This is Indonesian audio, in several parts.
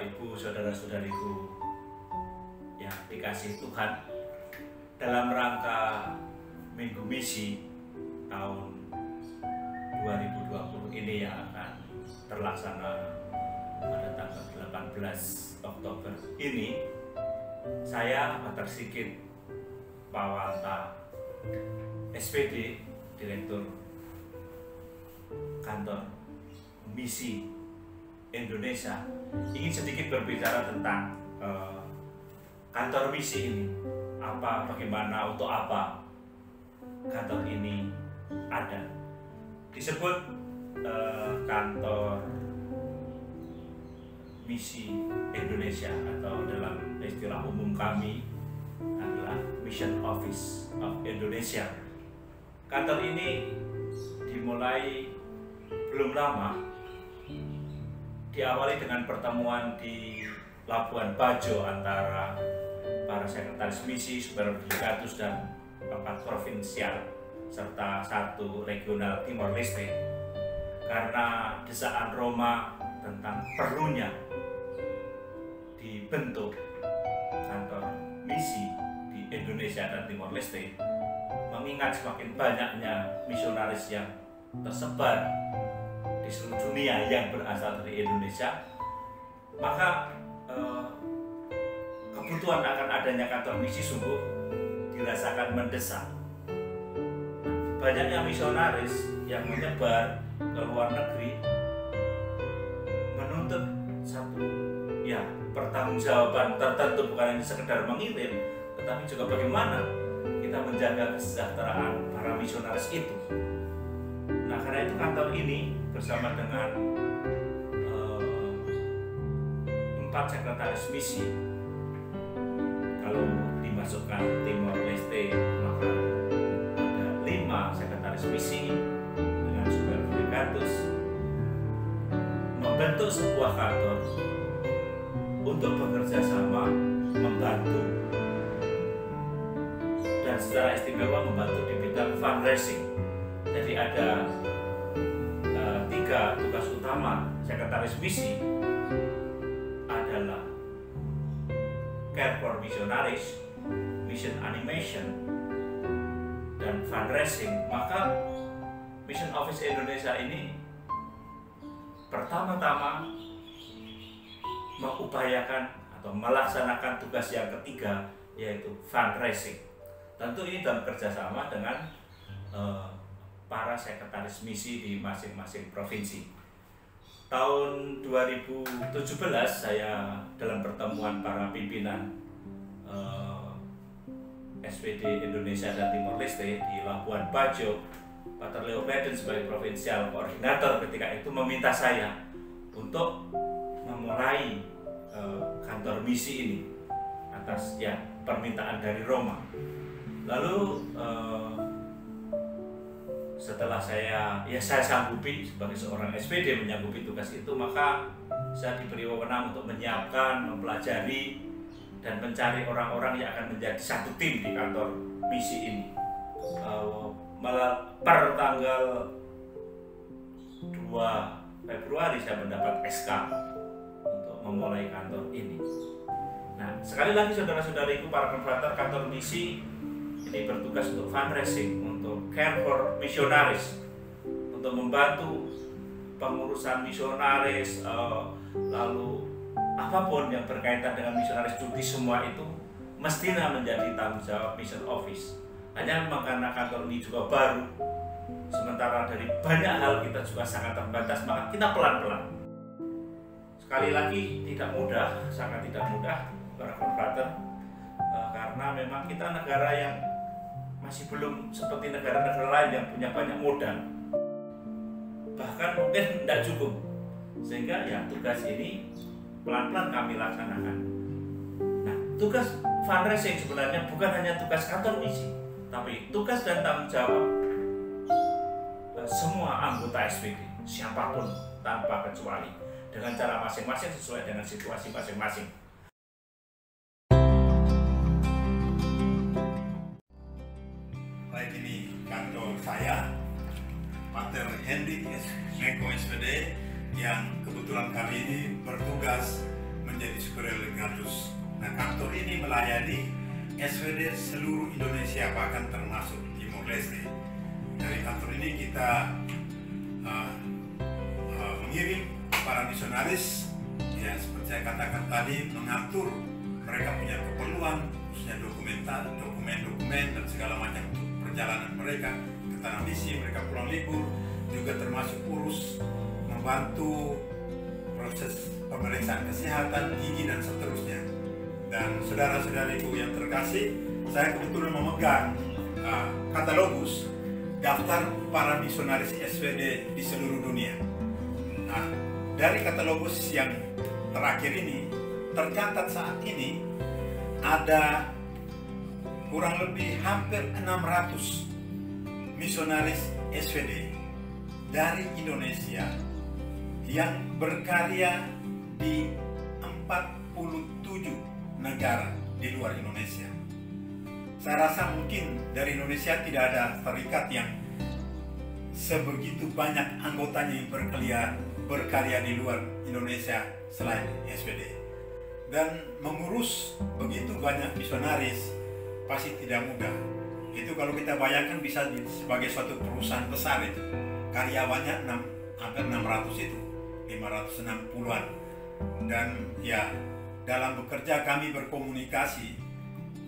Bapak Ibu, saudara-saudariku yang dikasih Tuhan, dalam rangka Minggu Misi tahun 2020 ini yang akan terlaksana pada tanggal 18 Oktober ini, saya Pater Sigit Pawanta, SPD, Direktur Kantor Misi Indonesia, ingin sedikit berbicara tentang kantor misi ini. Bagaimana, untuk apa kantor ini ada. Disebut kantor misi Indonesia, atau dalam istilah umum kami adalah Mission Office of Indonesia. Kantor ini dimulai belum lama, diawali dengan pertemuan di Labuan Bajo antara para sekretaris misi, Superdelegatus dan 4 provinsial serta 1 regional Timor Leste, karena desaan Roma tentang perlunya dibentuk kantor misi di Indonesia dan Timor Leste, mengingat semakin banyaknya misionaris yang tersebar di seluruh dunia yang berasal dari Indonesia, maka kebutuhan akan adanya kantor misi sungguh dirasakan mendesak. Banyaknya misionaris yang menyebar ke luar negeri menuntut satu pertanggungjawaban tertentu, bukan hanya sekedar mengirim, tetapi juga bagaimana kita menjaga kesejahteraan para misionaris itu. Nah, karena itu kantor ini bersama dengan 4 sekretaris misi, kalau dimasukkan Timor Leste maka ada 5 sekretaris misi dengan Superdelegatus, membentuk sebuah kantor untuk bekerja sama, membantu, dan secara istimewa membantu di bidang fundraising. Jadi ada 3 tugas utama sekretaris misi adalah care for missionaries, mission animation, dan fundraising. Maka Mission Office Indonesia ini pertama-tama mengupayakan atau melaksanakan tugas yang ketiga, yaitu fundraising. Tentu ini dalam kerjasama dengan para sekretaris misi di masing-masing provinsi. Tahun 2017 saya dalam pertemuan para pimpinan SPD Indonesia dan Timor Leste di Labuan Bajo, Pater Leo Beden sebagai provinsial koordinator ketika itu meminta saya untuk memulai kantor misi ini atas permintaan dari Roma. Lalu setelah saya sanggupi sebagai seorang SPD menyanggupi tugas itu, maka saya diberi wewenang untuk menyiapkan, mempelajari, dan mencari orang-orang yang akan menjadi satu tim di kantor misi ini. Per tanggal 2 Februari saya mendapat SK untuk memulai kantor ini. Nah, sekali lagi saudara-saudariku para konfrater, kantor misi ini bertugas untuk fundraising, untuk care for missionaries, untuk membantu pengurusan misionaris, lalu apapun yang berkaitan dengan misionaris duty, semua itu mestinya menjadi tanggung jawab Mission Office. Hanya memang karena kantor ini juga baru, sementara dari banyak hal kita juga sangat terbatas, maka kita pelan-pelan. Sekali lagi tidak mudah, sangat tidak mudah para konfrater, karena memang kita negara yang masih belum seperti negara-negara lain yang punya banyak modal, bahkan mungkin tidak cukup, sehingga tugas ini pelan-pelan kami laksanakan. Nah, tugas fundraising sebenarnya bukan hanya tugas kantor misi, tapi tugas dan tanggung jawab semua anggota SPD, siapapun tanpa kecuali, dengan cara masing-masing sesuai dengan situasi masing-masing. Baik, ini kantor saya, Pater Hendy Meko SPD, yang kebetulan kali ini bertugas menjadi menjadi superior legatus. Nah, kantor ini melayani SWD seluruh Indonesia, bahkan termasuk Timor Leste. Dari kantor ini kita mengirim para misionaris, ya seperti saya katakan tadi, mengatur mereka punya keperluan, khususnya dokumen dan segala macam untuk perjalanan mereka ke tanah misi, mereka pulang libur, juga termasuk urus membantu proses pemeriksaan kesehatan, gigi dan seterusnya. Dan saudara-saudariku yang terkasih, saya kebetulan memegang katalogus daftar para misionaris SWD di seluruh dunia. Nah, dari katalogus yang terakhir ini tercatat saat ini ada kurang lebih hampir 600 misionaris SWD dari Indonesia yang berkarya di 47 negara di luar Indonesia. Saya rasa mungkin dari Indonesia tidak ada serikat yang sebegitu banyak anggotanya yang berkarya di luar Indonesia selain SWD. Dan mengurus begitu banyak misionaris pasti tidak mudah. Itu kalau kita bayangkan bisa sebagai suatu perusahaan besar itu. Karyawannya hampir 600 itu, 560-an. Dan ya, dalam bekerja kami berkomunikasi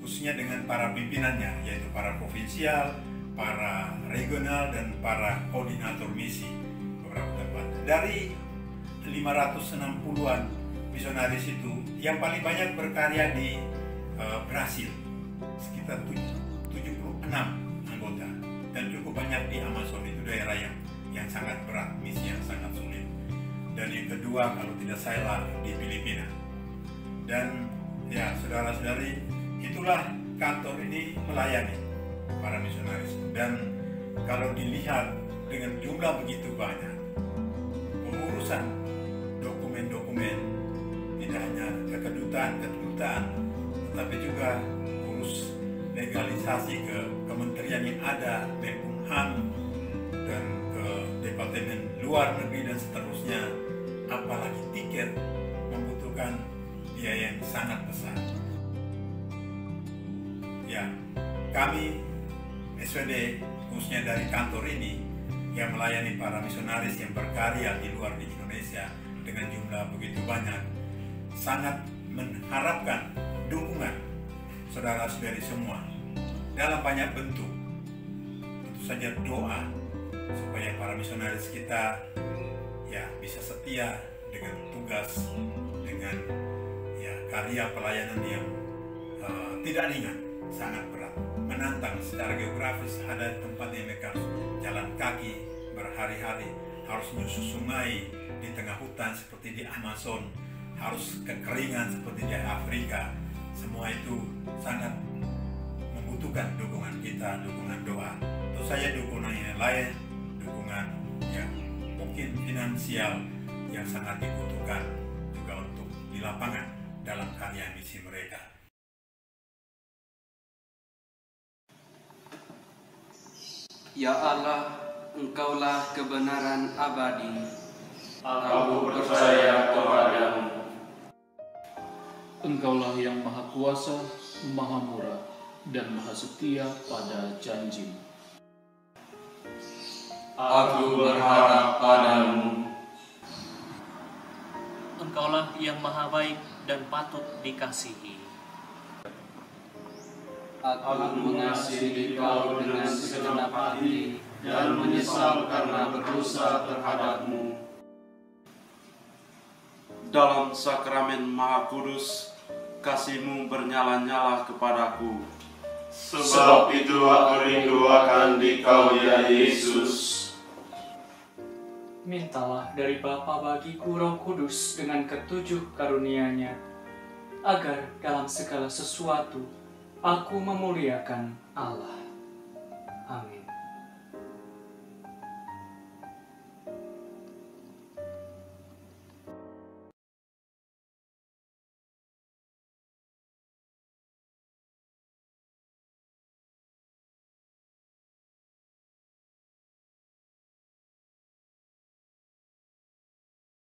khususnya dengan para pimpinannya, yaitu para provinsial, para regional, dan para koordinator misi beberapa tempat. Dari 560-an misionaris itu, yang paling banyak berkarya di Brasil, sekitar 76 anggota, dan cukup banyak di Amazon, itu daerah yang sangat berat, misi yang sangat sulit. Dan yang kedua, kalau tidak salah, di Filipina. Dan ya, saudara-saudari, itulah kantor ini melayani para misionaris. Dan kalau dilihat dengan jumlah begitu banyak, pengurusan dokumen-dokumen, tidak hanya ke kedutaan, tetapi juga urus legalisasi ke kementerian yang ada, Menkumham, dan ke Departemen Luar Negeri dan seterusnya, apalagi tiket, membutuhkan biaya yang sangat besar. Ya, kami SWD khususnya dari kantor ini yang melayani para misionaris yang berkarya di luar di Indonesia dengan jumlah begitu banyak, sangat mengharapkan dukungan saudara-saudari semua dalam banyak bentuk. Tentu saja doa supaya para misionaris kita ya bisa setia dengan tugas, dengan ya karya pelayanan yang tidak ringan, sangat berat, menantang secara geografis. Ada tempat yang mereka harus jalan kaki berhari-hari, harus menyusur sungai di tengah hutan seperti di Amazon, harus kekeringan seperti di Afrika. Semua itu sangat membutuhkan dukungan kita, dukungan doa. Tentu saja dukungan yang lain, dukungan yang mungkin finansial yang sangat dibutuhkan juga untuk di lapangan dalam karya misi mereka. Ya Allah, Engkaulah kebenaran abadi. Aku percaya kepadamu. Engkaulah yang Maha Kuasa, Maha Murah, dan Maha Setia pada janji. Aku berharap padamu. Engkaulah yang Maha Baik dan patut dikasihi. Aku mengasihi Kau dengan segenap hati dan menyesal karena berdosa terhadap-Mu. Dalam sakramen Maha Kudus, kasih-Mu bernyala-nyala kepadaku. Sebab itu aku rindu akan Dikau, ya Yesus. Mintalah dari Bapa bagiku Roh Kudus dengan ketujuh karunia-Nya, agar dalam segala sesuatu aku memuliakan Allah. Amin.